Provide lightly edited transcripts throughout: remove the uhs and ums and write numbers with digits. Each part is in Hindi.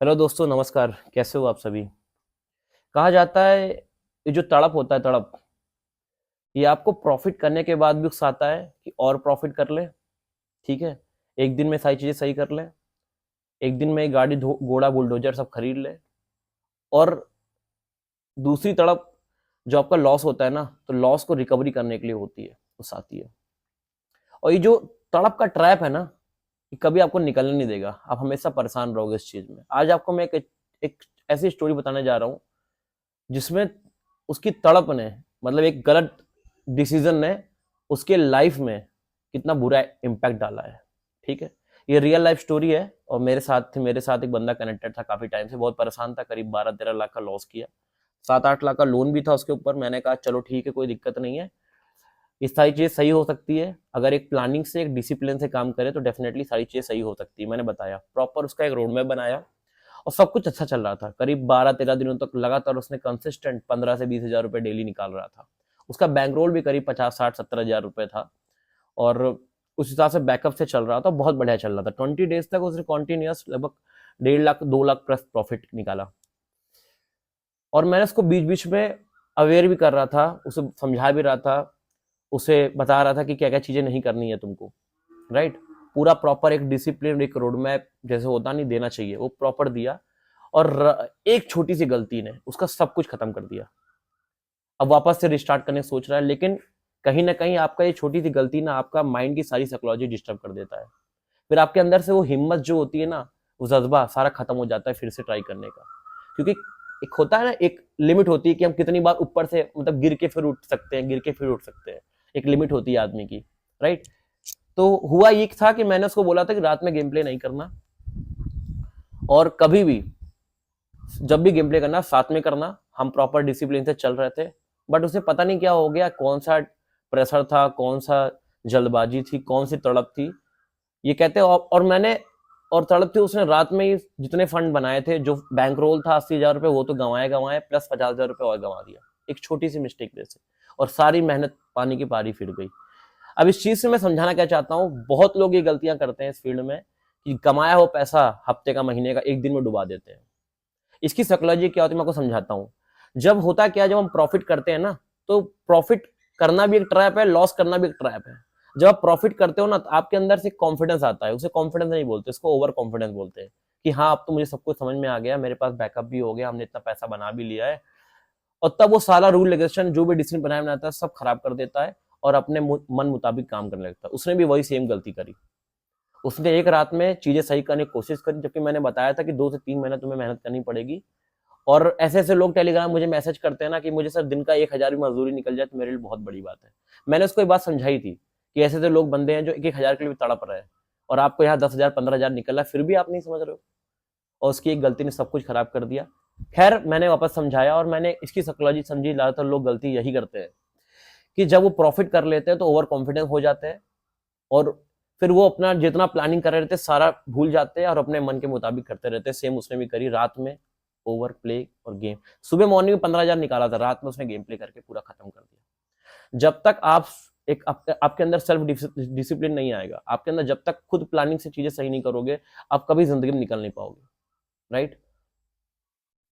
हेलो दोस्तों, नमस्कार। कैसे हो आप सभी? कहा जाता है ये जो तड़प होता है, तड़प, ये आपको प्रॉफिट करने के बाद भी उकसाता है कि और प्रॉफिट कर ले। ठीक है, एक दिन में सारी चीजें सही कर ले, एक दिन में गाड़ी घोड़ा बुलडोजर सब खरीद ले। और दूसरी तड़प, जो आपका लॉस होता है ना, तो लॉस को रिकवरी करने के लिए होती है, उकसाती है। और ये जो तड़प का ट्रैप है ना, ये कभी आपको निकलने नहीं देगा। आप हमेशा परेशान रहोगे इस चीज में। आज आपको मैं एक ऐसी स्टोरी बताने जा रहा हूँ जिसमें उसकी तड़प ने, मतलब एक गलत डिसीजन ने उसके लाइफ में कितना बुरा इम्पैक्ट डाला है। ठीक है, ये रियल लाइफ स्टोरी है। और मेरे साथ एक बंदा कनेक्टेड था, काफी टाइम से बहुत परेशान था, करीब 12-13 लाख का लॉस किया, 7-8 लाख का लोन भी था उसके ऊपर। मैंने कहा चलो ठीक है, कोई दिक्कत नहीं है, ये सारी चीजें सही हो सकती है। अगर एक प्लानिंग से, एक डिसिप्लिन से काम करे तो डेफिनेटली सारी चीजें सही हो सकती है। मैंने बताया, प्रॉपर उसका एक रोड मैप बनाया, और सब कुछ अच्छा चल रहा था। करीब 12-13 दिनों तक लगातार उसने कंसिस्टेंट 15 से 20 हजार रुपए डेली निकाल रहा था। उसका बैंक रोल भी करीब 50-60-70 हजार रुपए था, और उस हिसाब से बैकअप से चल रहा था, बहुत बढ़िया चल रहा था। 20 डेज तक उसने कॉन्टिन्यूस लगभग 1.5 लाख 2 लाख प्लस प्रॉफिट निकाला। और मैंने उसको बीच बीच में अवेयर भी कर रहा था, उसे समझा भी रहा था, उसे बता रहा था कि क्या क्या चीजें नहीं करनी है तुमको। राइट, पूरा प्रॉपर एक डिसिप्लिन, एक रोड मैप जैसे होता नहीं, देना चाहिए, वो प्रॉपर दिया। और एक छोटी सी गलती ने उसका सब कुछ खत्म कर दिया। अब वापस से रिस्टार्ट करने सोच रहा है, लेकिन कहीं ना कहीं आपका ये छोटी सी गलती ना आपका माइंड की सारी साइकोलॉजी डिस्टर्ब कर देता है। फिर आपके अंदर से वो हिम्मत जो होती है ना, वो जज्बा सारा खत्म हो जाता है फिर से ट्राई करने का। क्योंकि एक होता है ना, एक लिमिट होती है कि हम कितनी बार ऊपर से, मतलब गिर के फिर उठ सकते हैं, गिर के फिर उठ सकते हैं। एक लिमिट होती है आदमी की। राइट। तो हुआ ये था कि मैंने उसको बोला था कि रात में गेम प्ले नहीं करना, और कभी भी जब भी गेम प्ले करना साथ में करना। हम प्रॉपर डिसिप्लिन से चल रहे थे, बट उसे पता नहीं क्या हो गया, कौन सा प्रेशर था, कौन सा जल्दबाजी थी, कौन सी तड़प थी, ये कहते। और मैंने, और तड़प थी, उसने रात में ही जितने फंड बनाए थे, जो बैंक रोल था 80 हजार रुपए, वो तो गंवाए गंवाए, प्लस 50 हजार रुपए और गंवा दिया एक छोटी सी मिस्टेक में से। और सारी मेहनत पानी की पारी फिर गई। अब इस चीज से मैं समझाना क्या चाहता हूँ, बहुत लोग ये गलतियां करते हैं इस फील्ड में कि कमाया हो पैसा हफ्ते का, महीने का, एक दिन में डुबा देते हैं। इसकी साइकोलॉजी क्या होती है मैं आपको समझाता हूँ। जब होता क्या है, जब हम प्रॉफिट करते हैं ना, तो प्रॉफिट करना भी एक ट्रैप है, लॉस करना भी एक ट्रैप है। जब आप प्रॉफिट करते हो ना, तो आपके अंदर से कॉन्फिडेंस आता है। उसे कॉन्फिडेंस नहीं बोलते, उसको ओवर कॉन्फिडेंस बोलते हैं। कि हाँ, अब तो मुझे सब कुछ समझ में आ गया, मेरे पास बैकअप भी हो गया, हमने इतना पैसा बना भी लिया है। और तब वो सारा रूल रेगुलेशन जो भी डिसीजन बनाया बनाता है सब खराब कर देता है, और अपने मन मुताबिक काम करने लगता है। उसने भी वही सेम गलती करी। उसने एक रात में चीजें सही करने की कोशिश करी, जबकि मैंने बताया था कि 2 से 3 महीने तुम्हें मेहनत करनी पड़ेगी। और ऐसे ऐसे लोग टेलीग्राम मुझे मैसेज करते हैं ना कि मुझे सर दिन का 1 हजार भी मजदूरी निकल जाए तो मेरे लिए बहुत बड़ी बात है। मैंने उसको एक बात समझाई थी कि ऐसे ऐसे लोग बंदे हैं जो 1-1 हजार के लिए भी तड़प रहे हैं, और आपको यहाँ 10 हजार 15 हजार निकल रहा है, फिर भी आप नहीं समझ रहे हो। और उसकी एक गलती ने सब कुछ खराब कर दिया। खैर, मैंने वापस समझाया, और मैंने इसकी साइकोलॉजी समझी। ज्यादातर लोग गलती यही करते हैं कि जब वो प्रॉफिट कर लेते हैं तो ओवर कॉन्फिडेंस हो जाते हैं, और फिर वो अपना जितना प्लानिंग कर रहे थे सारा भूल जाते हैं, और अपने मन के मुताबिक करते रहते हैं। सेम उसने भी करी रात में, ओवर प्ले और गेम। सुबह मॉर्निंग में 15 हजार निकाला था, रात में उसने गेम प्ले करके पूरा खत्म कर दिया। जब तक आप एक आपके अंदर सेल्फ डिसिप्लिन नहीं आएगा, आपके अंदर जब तक खुद प्लानिंग से चीजें सही नहीं करोगे, आप कभी जिंदगी में निकल नहीं पाओगे। राइट।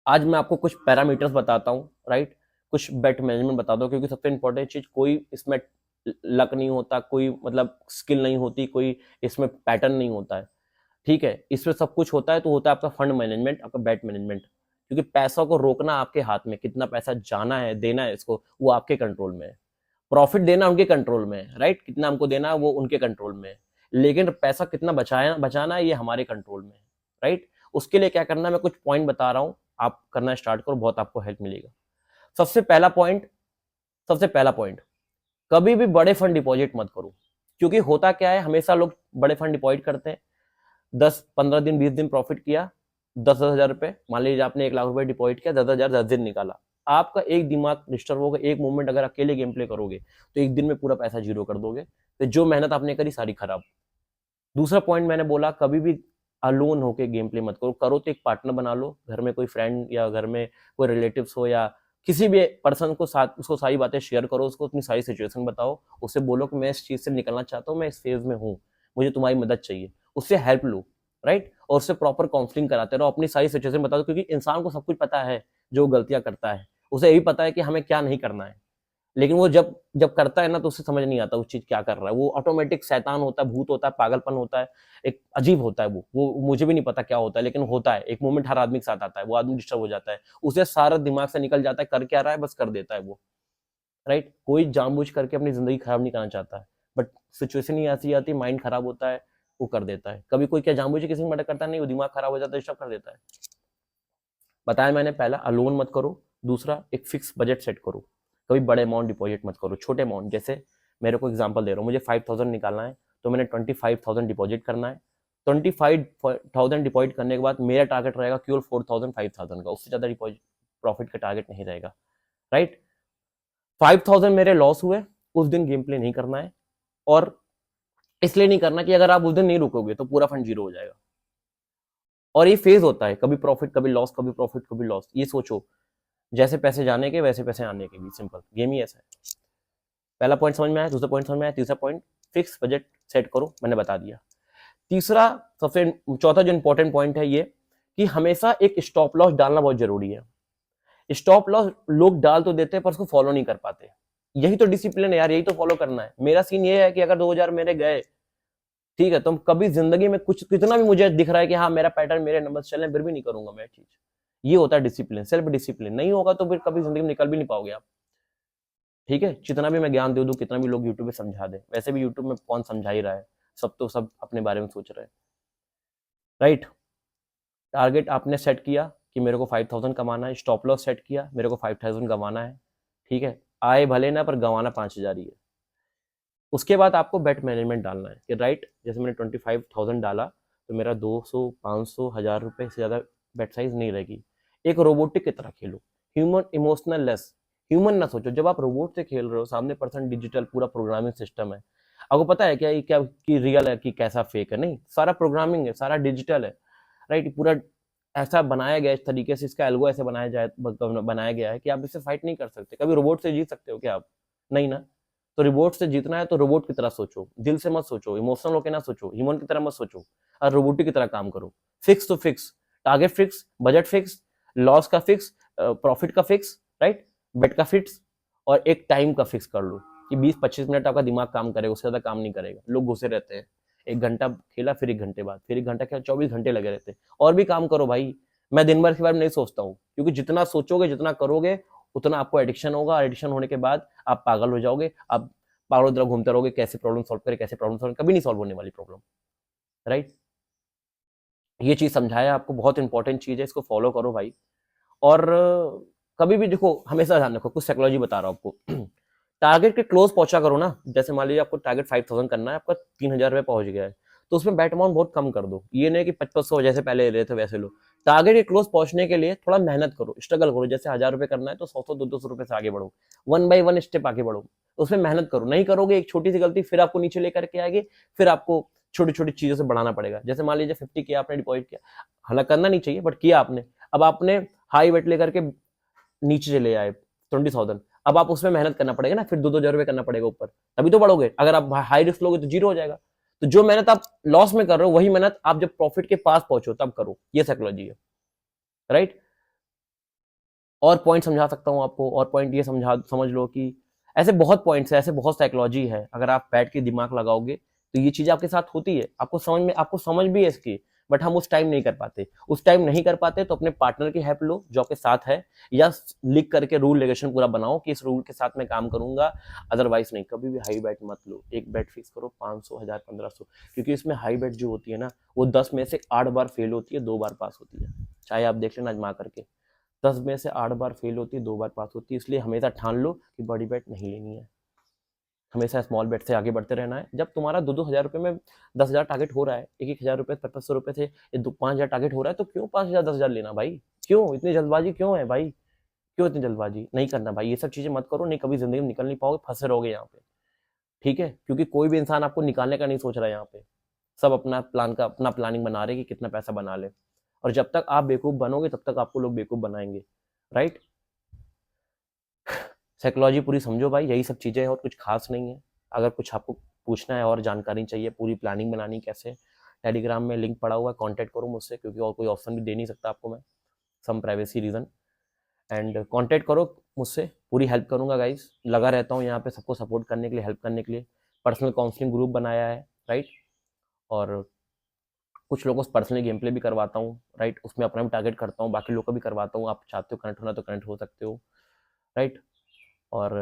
आज मैं आपको कुछ पैरामीटर्स बताता हूँ। राइट, कुछ बेट मैनेजमेंट बताता हूँ, क्योंकि सबसे इंपॉर्टेंट चीज, कोई इसमें लक नहीं होता, कोई मतलब स्किल नहीं होती, कोई इसमें पैटर्न नहीं होता है। ठीक है, इसमें सब कुछ होता है। तो होता है आपका फंड मैनेजमेंट, आपका बेट मैनेजमेंट। क्योंकि पैसा को रोकना आपके हाथ में, कितना पैसा जाना है, देना है इसको, वो आपके कंट्रोल में है। प्रॉफिट देना उनके कंट्रोल में है। राइट, कितना हमको देना है वो उनके कंट्रोल में है। लेकिन पैसा कितना बचाना है ये हमारे कंट्रोल में है। राइट। उसके लिए क्या करना है, मैं कुछ पॉइंट बता रहा हूं, आप करना स्टार्ट करो, बहुत आपको हेल्प मिलेगा। सबसे पहला पॉइंट, सबसे पहला पॉइंट, कभी भी बड़े फंड डिपॉजिट मत करो। क्योंकि होता क्या है, हमेशा लोग बड़े फंड डिपॉजिट करते हैं, 10-15 दिन 20 दिन प्रॉफिट किया, 10-10 हजार रुपए, मान लीजिए आपने 1 लाख रुपए डिपॉजिट किया, 10 हजार 10 दिन निकाला। आपका एक दिमाग डिस्टर्ब होगा, एक मूवमेंट अगर अकेले गेम प्ले करोगे तो एक दिन में पूरा पैसा जीरो कर दोगे। तो जो मेहनत आपने करी सारी खराब। दूसरा पॉइंट मैंने बोला, कभी भी अलोन होके गेम प्ले मत करो। करो तो एक पार्टनर बना लो, घर में कोई फ्रेंड या घर में कोई रिलेटिव्स हो, या किसी भी पर्सन को साथ, उसको सारी बातें शेयर करो, उसको अपनी सारी सिचुएशन बताओ, उससे बोलो कि मैं इस चीज से निकलना चाहता हूँ, मैं इस फेज में हूँ, मुझे तुम्हारी मदद चाहिए, उससे हेल्प लो। राइट। और उससे प्रॉपर काउंसलिंग कराते रहो, अपनी सारी सिचुएशन बता दो, क्योंकि इंसान को सब कुछ पता है जो गलतियां करता है, उसे यही पता है कि हमें क्या नहीं करना है, लेकिन वो जब जब करता है ना तो उसे समझ नहीं आता उस चीज क्या कर रहा है, वो ऑटोमेटिक शैतान होता है, भूत होता है, पागलपन होता है, एक अजीब होता है वो मुझे भी नहीं पता क्या होता है, लेकिन होता है, एक मोमेंट हर आदमी के साथ आता है, वो आदमी डिस्टर्ब हो जाता है, उसे सारा दिमाग से निकल जाता है कर क्या रहा है, बस कर देता है वो, राइट। कोई जानबूझ करके अपनी जिंदगी खराब नहीं करना चाहता है, बट सिचुएशन ही ऐसी आती है, माइंड खराब होता है, वो कर देता है। कभी कोई क्या जानबूझ के किसी को मर्डर करता नहीं, वो दिमाग खराब हो जाता है, डिस्टर्ब कर देता है। बताया मैंने, पहला अलोन मत करो, दूसरा एक फिक्स बजट सेट करो, कभी बड़े अमाउंट डिपॉजिट मत करो, छोटे अमाउंट, जैसे मेरे को एग्जांपल दे रहा हूँ, मुझे 5000 निकालना है तो मैंने 25,000 डिपॉजिट करना है, 25,000 डिपॉजिट करने के बाद मेरा टारगेट रहेगा केवल 4,000 5,000 का, उससे ज्यादा डिपॉजिट प्रॉफिट का टारगेट नहीं रहेगा, राइट। 5,000 मेरे लॉस हुए, उस दिन गेम प्ले नहीं करना है, और इसलिए नहीं करना कि अगर आप उस दिन नहीं रुकोगे तो पूरा फंड जीरो हो जाएगा, और ये फेज होता है, कभी प्रॉफिट कभी लॉस, कभी प्रॉफिट कभी लॉस, ये सोचो, जैसे पैसे जाने के वैसे पैसे आने के भी, सिंपल गेम ही ऐसा है। पहला पॉइंट समझ में आया, दूसरा पॉइंट समझ में आया, तीसरा पॉइंट फिक्स बजट सेट करो, मैंने बता दिया। तीसरा सबसे चौथा जो इंपॉर्टेंट पॉइंट है ये कि हमेशा एक स्टॉप लॉस डालना बहुत जरूरी है। स्टॉप लॉस लोग डाल तो देते हैं पर उसको फॉलो नहीं कर पाते, यही तो डिसिप्लिन है यार, यही तो फॉलो करना है। मेरा सीन ये है कि अगर 2000 मेरे गए, ठीक है, तो कभी जिंदगी में कुछ कितना भी मुझे दिख रहा है कि हाँ मेरा पैटर्न, मेरे नंबर चल रहे हैं, फिर भी नहीं करूंगा मैं चीज, ये होता है डिसिप्लिन, सेल्फ डिसिप्लिन। नहीं होगा तो फिर कभी जिंदगी में निकल भी नहीं पाओगे आप, ठीक है। जितना भी मैं ज्ञान दे दूं, कितना भी लोग यूट्यूब पे समझा दे, वैसे भी यूट्यूब में कौन समझा ही रहा है, सब तो सब अपने बारे में सोच रहे हैं, राइट। टारगेट आपने सेट किया कि मेरे को 5,000 कमाना है, स्टॉप लॉस सेट किया मेरे को 5,000 कमाना है, ठीक है, आए भले ना पर गंवाना 5,000 ही है। उसके बाद आपको बेट मैनेजमेंट डालना है कि राइट, जैसे मैंने 25,000 डाला तो मेरा 200 500 1000 रुपए से ज्यादा बेट साइज नहीं रहेगी। एक रोबोटिक की तरह खेलो, ह्यूमन इमोशनल लेस, ह्यूमन ना सोचो। जब आप रोबोट से खेल रहे हो, सामने पर्सन डिजिटल पूरा प्रोग्रामिंग सिस्टम है, आपको पता है क्या ये क्या कि रियल है कि कैसा फेक है, नहीं, सारा प्रोग्रामिंग है, सारा डिजिटल है, राइट। पूरा ऐसा बनाया गया इस तरीके से, इसका एल्गो ऐसे बनाया गया है कि आप इससे फाइट नहीं कर सकते। कभी रोबोट से जीत सकते हो क्या आप? नहीं ना। तो रोबोट से जीतना है तो रोबोट की तरह सोचो, दिल से मत सोचो, इमोशनल होकर ना सोचो, ह्यूमन की तरह मत सोचो, और रोबोटिक की तरह काम करो। फिक्स तो fix, target fix, budget fix, loss का फिक्स, प्रॉफिट का फिक्स, राइट, बेट का फिक्स, और एक टाइम का फिक्स कर लो कि 20-25 मिनट आपका दिमाग काम करेगा, उससे ज्यादा काम नहीं करेगा। लोग घुसे रहते हैं, 1 घंटा खेला, फिर 1 घंटे बाद, फिर 1 घंटा खेला, 24 घंटे लगे रहते हैं। और भी काम करो भाई, मैं दिन भर के बारे में नहीं सोचता हूँ, क्योंकि जितना सोचोगे, जितना करोगे, उतना आपको एडिक्शन होगा, एडिक्शन होने के बाद आप पागल हो जाओगे, आप पागलों की तरह घूमते रहोगे, कैसे प्रॉब्लम सॉल्व करें, कैसे प्रॉब्लम सॉल्व, कभी नहीं सॉल्व होने वाली प्रॉब्लम, राइट। ये चीज समझाया आपको, बहुत इंपॉर्टेंट चीज है, इसको फॉलो करो भाई। और कभी भी देखो, हमेशा ध्यान रखो, कुछ साइकोलॉजी बता रहा हूँ आपको। टारगेट के क्लोज पहुंचा करो ना, जैसे मान लीजिए आपको टारगेट 5,000 करना है, आपका 3,000 रुपये पहुंच गया है, तो उसमें बैट अमाउंट बहुत कम कर दो। ये नहीं कि 2500 जैसे पहले ले रहे थे वैसे लो। टारगेट के क्लोज पहुंचने के लिए थोड़ा मेहनत करो, स्ट्रगल करो। जैसे 1,000 रुपये करना है तो 100 200 रुपये से आगे बढ़ो, 1 बाय 1 स्टेप आगे बढ़ो, उसमें मेहनत करो। नहीं करोगे, एक छोटी सी गलती फिर आपको नीचे लेकर के आएगी, फिर आपको छोटी छोटी चीजों से बढ़ाना पड़ेगा। जैसे मान लीजिए 50 किया आपने डिपॉजिट किया, हालांकि करना नहीं चाहिए बट किया आपने, अब आपने हाई बेट लेकर के नीचे चले आए 20,000, अब आप उसमें मेहनत करना पड़ेगा ना, फिर 2-2 हजार रुपये करना पड़ेगा ऊपर, तभी तो बढ़ोगे। अगर आप हाई रिस्क लोगे तो जीरो हो जाएगा। तो जो मेहनत आप लॉस में कर रहे हो, वही मेहनत आप जब प्रॉफिट के पास पहुंचो तब करो। ये साइकोलॉजी है, राइट। और पॉइंट समझा सकता हूं आपको, और पॉइंट ये समझ लो कि ऐसे बहुत पॉइंट्स है, ऐसे बहुत साइकोलॉजी है, अगर आप बैठ के दिमाग लगाओगे तो ये चीज आपके साथ होती है, आपको समझ भी है इसकी, बट हम उस टाइम नहीं कर पाते। उस टाइम नहीं कर पाते तो अपने पार्टनर की हेल्प लो जो आपके साथ है, या लिख करके रूल रेगुलेशन पूरा बनाओ कि इस रूल के साथ मैं काम करूंगा, अदरवाइज नहीं। कभी भी हाई बैट मत लो, एक बैट फिक्स करो 500 1000 1500, क्योंकि इसमें हाई बैट जो होती है ना, वो 10 में से 8 बार फेल होती है, 2 बार पास होती है। चाहे आप देख लेना आजमा करके, 10 में से 8 बार फेल होती है, 2 बार पास होती है। इसलिए हमेशा ठान लो कि बड़ी बैट नहीं लेनी है, हमेशा स्मॉल बेट से आगे बढ़ते रहना है। जब तुम्हारा 2-2 हजार रुपये में 10,000 टारगेट हो रहा है, 1-1 हजार रुपये 2500 रुपये से 5,000 टारगेट हो रहा है, तो क्यों 5,000 10,000 लेना भाई? क्यों इतनी जल्दबाजी क्यों है भाई? क्यों इतनी जल्दबाजी? नहीं करना भाई, ये सब चीजें मत करो, नहीं कभी जिंदगी में निकल नहीं पाओगे, फंसे रहोगे यहाँ पे, ठीक है। क्योंकि कोई भी इंसान आपको निकालने का नहीं सोच रहा है यहाँ पे, सब अपना प्लानिंग बना रहे कि कितना पैसा बना ले, और जब तक आप बेवकूफ बनोगे तब तक आपको लोग बेवकूफ बनाएंगे, राइट। साइकोलॉजी पूरी समझो भाई, यही सब चीजें हैं और कुछ खास नहीं है। अगर कुछ आपको पूछना है और जानकारी चाहिए, पूरी प्लानिंग बनानी कैसे, टेलीग्राम में लिंक पड़ा हुआ है, कॉन्टैक्ट करो मुझसे, क्योंकि और कोई ऑप्शन भी दे नहीं सकता आपको मैं, सम प्राइवेसी रीज़न। एंड कॉन्टैक्ट करो मुझसे, पूरी हेल्प करूँगा गाइस, लगा रहता हूँ यहाँ पे सबको सपोर्ट करने के लिए, हेल्प करने के लिए। पर्सनल काउंसलिंग ग्रुप बनाया है, राइट, और कुछ लोगों से पर्सनली गेम प्ले भी करवाता हूँ, राइट, उसमें अपना भी टारगेट करता हूँ, बाकी लोग का भी करवाता हूँ। आप चाहते हो कनेक्ट होना तो कनेक्ट हो सकते हो, राइट। और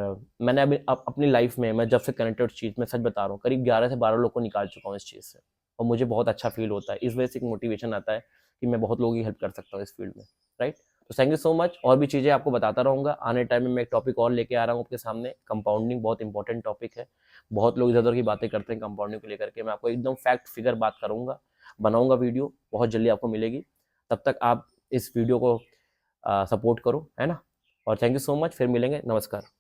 मैंने अभी अपनी लाइफ में, मैं जब से कनेक्टेड चीज़ में सच बता रहा हूँ, करीब 11 से 12 लोग को निकाल चुका हूँ इस चीज़ से, और मुझे बहुत अच्छा फील होता है। इस वजह से एक मोटिवेशन आता है कि मैं बहुत लोगों की हेल्प कर सकता हूँ इस फील्ड में, राइट। तो थैंक यू सो मच। और भी चीज़ें आपको बताता रहूँगा, आने टाइम में मैं एक टॉपिक और लेके आ रहा हूँ आपके सामने। कंपाउंडिंग बहुत इंपॉर्टेंट टॉपिक है, बहुत लोग इधर उधर की बातें करते हैं कंपाउंडिंग को लेकर के। मैं आपको एकदम फैक्ट फिगर बात करूँगा, बनाऊँगा वीडियो, बहुत जल्दी आपको मिलेगी। तब तक आप इस वीडियो को सपोर्ट करो, है ना। और थैंक यू सो मच, फिर मिलेंगे, नमस्कार।